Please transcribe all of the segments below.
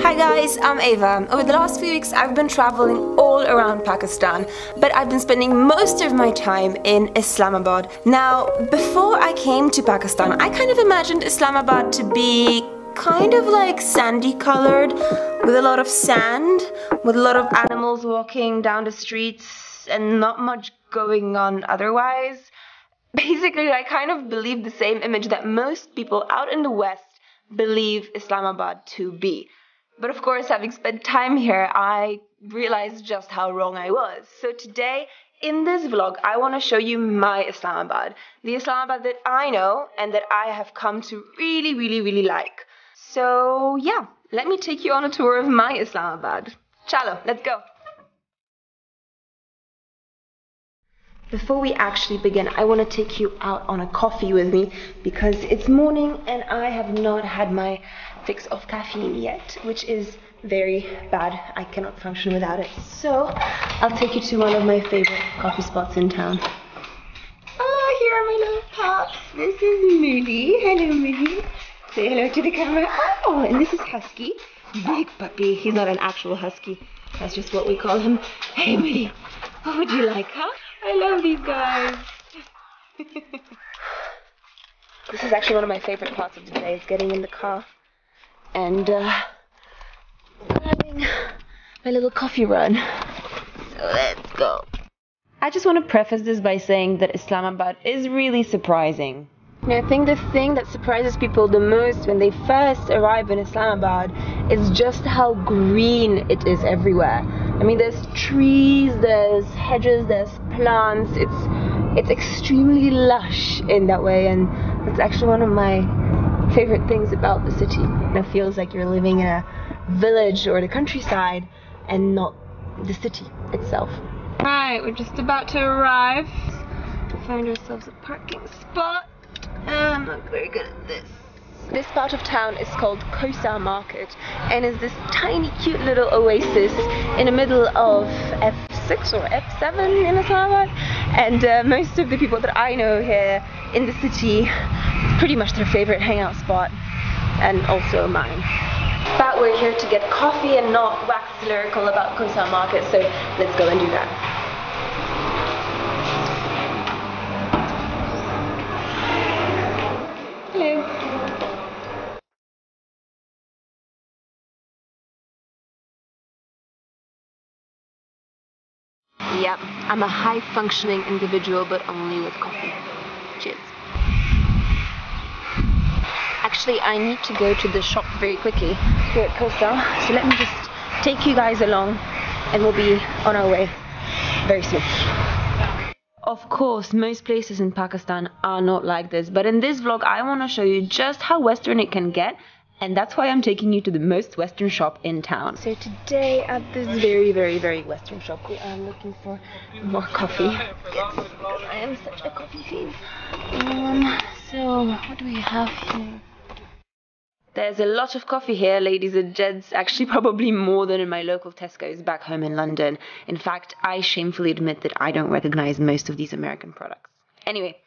Hi guys, I'm Eva. Over the last few weeks I've been traveling all around Pakistan, but I've been spending most of my time in Islamabad. Now, before I came to Pakistan, I kind of imagined Islamabad to be kind of like sandy colored, with a lot of sand, with a lot of animals walking down the streets and not much going on otherwise. Basically, I kind of believe the same image that most people out in the West believe Islamabad to be. But of course, having spent time here, I realized just how wrong I was. So today, in this vlog, I want to show you my Islamabad. The Islamabad that I know and that I have come to really like. So yeah, let me take you on a tour of my Islamabad. Chalo, let's go. Before we actually begin, I want to take you out on a coffee with me because it's morning and I have not had my fix of caffeine yet, which is very bad. I cannot function without it. So I'll take you to one of my favorite coffee spots in town. Oh, here are my little pups. This is Moody. Hello, Moody. Say hello to the camera. Oh, and this is Husky. Big puppy. He's not an actual husky. That's just what we call him. Hey, Moody. What would you like, huh? I love these guys. This is actually one of my favorite parts of the day, is getting in the car and grabbing my little coffee run. So let's go. I just want to preface this by saying that Islamabad is really surprising. I think the thing that surprises people the most when they first arrive in Islamabad is just how green it is everywhere. I mean, there's trees, there's hedges, there's plants. It's extremely lush in that way, and that's actually one of my favorite things about the city. It feels like you're living in a village or the countryside and not the city itself. Right, we're just about to arrive. Find ourselves a parking spot. I'm not very good at this. This part of town is called Kosa Market and is this tiny cute little oasis in the middle of F6 or F7 in Islamabad, and most of the people that I know here in the city, it's pretty much their favorite hangout spot, and also mine. But we're here to get coffee and not wax lyrical about Kosa Market, so let's go and do that. Hello. Yep, I'm a high-functioning individual, but only with coffee. Cheers. Actually, I need to go to the shop very quickly here at Kosa, so let me just take you guys along, and we'll be on our way very soon. Of course, most places in Pakistan are not like this, but in this vlog, I want to show you just how Western it can get. And that's why I'm taking you to the most Western shop in town. So today at this very Western shop, we are looking for more coffee. Yes, because I am such a coffee fiend. So what do we have here? There's a lot of coffee here, ladies and gents. Actually, probably more than in my local Tesco's back home in London. In fact, I shamefully admit that I don't recognize most of these American products. Anyway,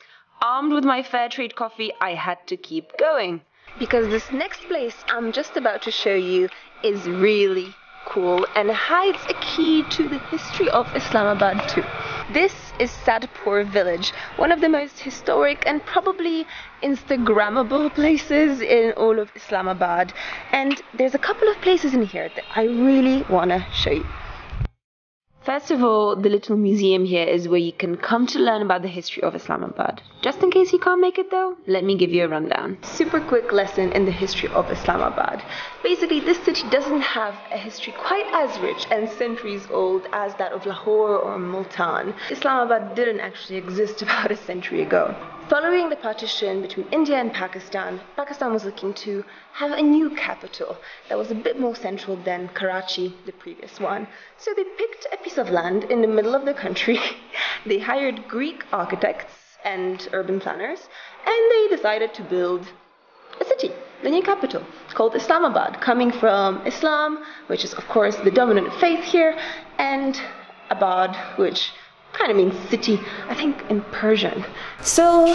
armed with my fair trade coffee, I had to keep going. Because this next place I'm just about to show you is really cool and hides a key to the history of Islamabad too. This is Sadpur village, one of the most historic and probably Instagrammable places in all of Islamabad. And there's a couple of places in here that I really want to show you. First of all, the little museum here is where you can come to learn about the history of Islamabad. Just in case you can't make it though, let me give you a rundown. Super quick lesson in the history of Islamabad. Basically, this city doesn't have a history quite as rich and centuries old as that of Lahore or Multan. Islamabad didn't actually exist about a century ago. Following the partition between India and Pakistan, Pakistan was looking to have a new capital that was a bit more central than Karachi, the previous one. So they picked a piece of land in the middle of the country. They hired Greek architects and urban planners, and they decided to build a city, the new capital, called Islamabad, coming from Islam, which is of course the dominant faith here, and Abad, which kind of means city, I think in Persian. So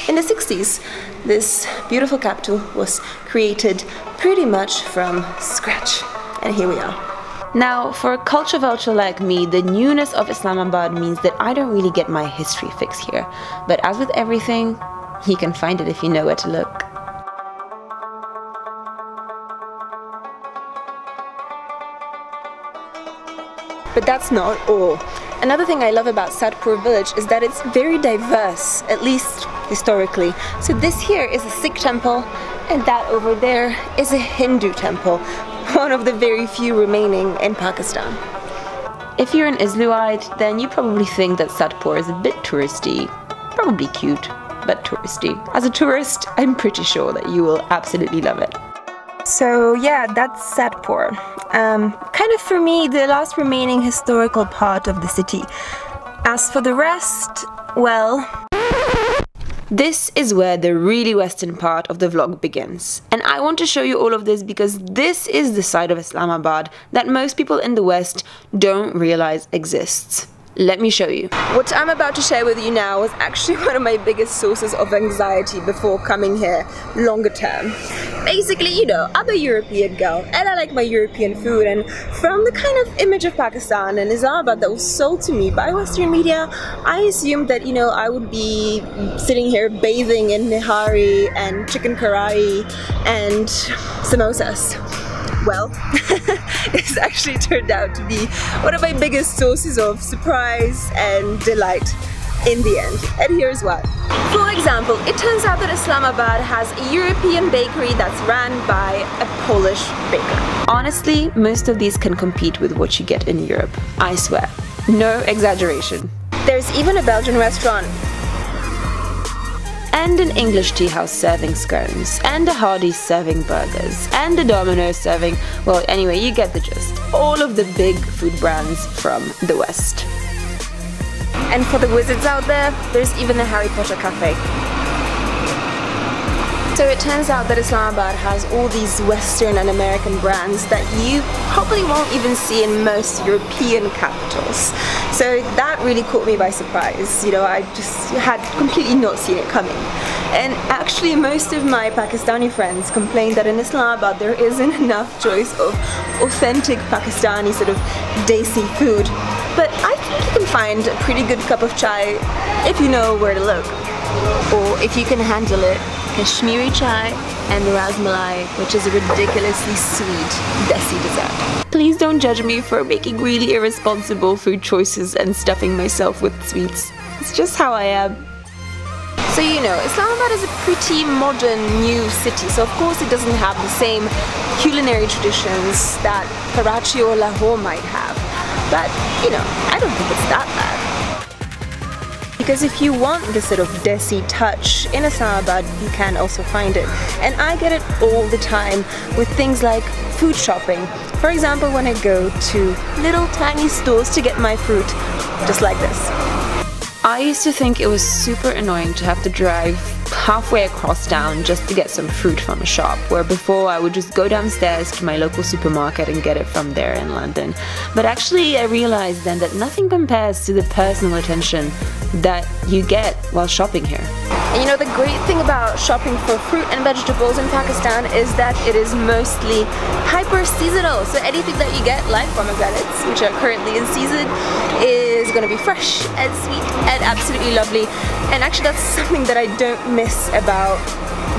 in the 60s, this beautiful capital was created pretty much from scratch. and here we are. Now, for a culture vulture like me, the newness of Islamabad means that I don't really get my history fix here. But as with everything, you can find it if you know where to look. But that's not all. Another thing I love about Sadpur village is that it's very diverse, at least historically. So this here is a Sikh temple, and that over there is a Hindu temple, one of the very few remaining in Pakistan. If you're an Islamite, then you probably think that Sadpur is a bit touristy, probably cute, but touristy. As a tourist, I'm pretty sure that you will absolutely love it. So yeah, that's Sadpur. Kind of for me, the last remaining historical part of the city. As for the rest, well, this is where the really western part of the vlog begins. And I want to show you all of this because this is the side of Islamabad that most people in the West don't realize exists. Let me show you. What I'm about to share with you now was actually one of my biggest sources of anxiety before coming here, longer term. Basically, you know, I'm a European girl and I like my European food, and from the kind of image of Pakistan and Islamabad that was sold to me by Western media, I assumed that, you know, I would be sitting here bathing in nihari and chicken karai and samosas. Well, it's actually turned out to be one of my biggest sources of surprise and delight in the end. And here's why. For example, it turns out that Islamabad has a European bakery that's ran by a Polish baker. Honestly, most of these can compete with what you get in Europe. I swear. No exaggeration. There's even a Belgian restaurant, and an English tea house serving scones, and a Hardee's serving burgers, and a Domino's serving, well, anyway, you get the gist. All of the big food brands from the West. And for the wizards out there, there's even a Harry Potter cafe. So it turns out that Islamabad has all these Western and American brands that you probably won't even see in most European capitals. So that really caught me by surprise. You know, I just had completely not seen it coming. And actually most of my Pakistani friends complained that in Islamabad there isn't enough choice of authentic Pakistani sort of desi food. But I think you can find a pretty good cup of chai if you know where to look. Or if you can handle it, Kashmiri chai and ras malai, which is a ridiculously sweet desi dessert. Please don't judge me for making really irresponsible food choices and stuffing myself with sweets. It's just how I am. So you know, Islamabad is a pretty modern new city, so of course it doesn't have the same culinary traditions that Karachi or Lahore might have. But, you know, I don't think it's that bad. Because if you want this sort of desi touch in Islamabad, you can also find it. And I get it all the time with things like food shopping. For example, when I go to little tiny stores to get my fruit, just like this. I used to think it was super annoying to have to drive halfway across town just to get some fruit from a shop, where before I would just go downstairs to my local supermarket and get it from there in London. But actually I realized then that nothing compares to the personal attention that you get while shopping here. And you know, the great thing about shopping for fruit and vegetables in Pakistan is that it is mostly hyper-seasonal. So anything that you get, like pomegranates, which are currently in season, is going to be fresh and sweet and absolutely lovely. And actually that's something that I don't miss about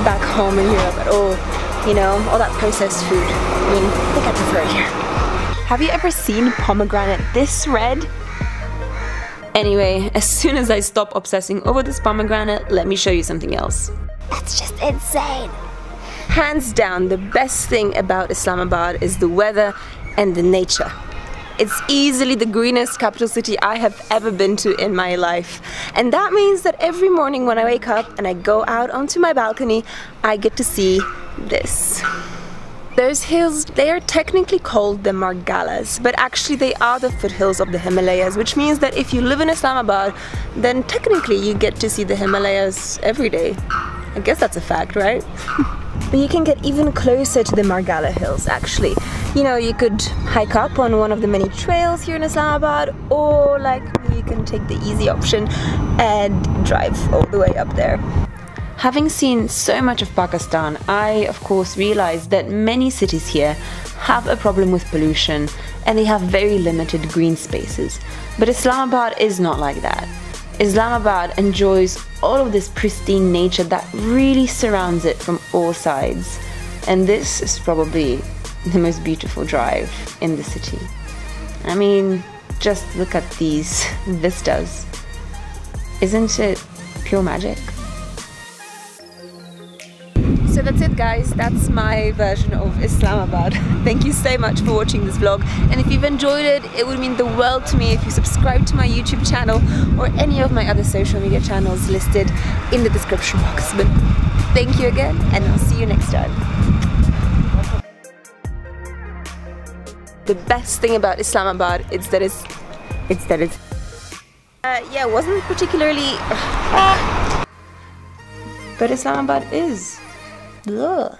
back home in Europe at all. You know, all that processed food. I mean, I think I prefer it here. Have you ever seen pomegranate this red? Anyway, as soon as I stop obsessing over this pomegranate, let me show you something else. That's just insane! Hands down, the best thing about Islamabad is the weather and the nature. It's easily the greenest capital city I have ever been to in my life. And that means that every morning when I wake up and I go out onto my balcony, I get to see this. Those hills, they are technically called the Margalas, but actually they are the foothills of the Himalayas, which means that if you live in Islamabad, then technically you get to see the Himalayas every day. I guess that's a fact, right? But you can get even closer to the Margala hills, actually. You know, you could hike up on one of the many trails here in Islamabad, or like you can take the easy option and drive all the way up there. Having seen so much of Pakistan, I of course realized that many cities here have a problem with pollution and they have very limited green spaces. But Islamabad is not like that. Islamabad enjoys all of this pristine nature that really surrounds it from all sides. And this is probably the most beautiful drive in the city. I mean, just look at these vistas. Isn't it pure magic? So that's it guys, that's my version of Islamabad. Thank you so much for watching this vlog, and if you've enjoyed it, it would mean the world to me if you subscribe to my YouTube channel or any of my other social media channels listed in the description box. But thank you again, and I'll see you next time. The best thing about Islamabad is that yeah, wasn't particularly but Islamabad is. Ugh.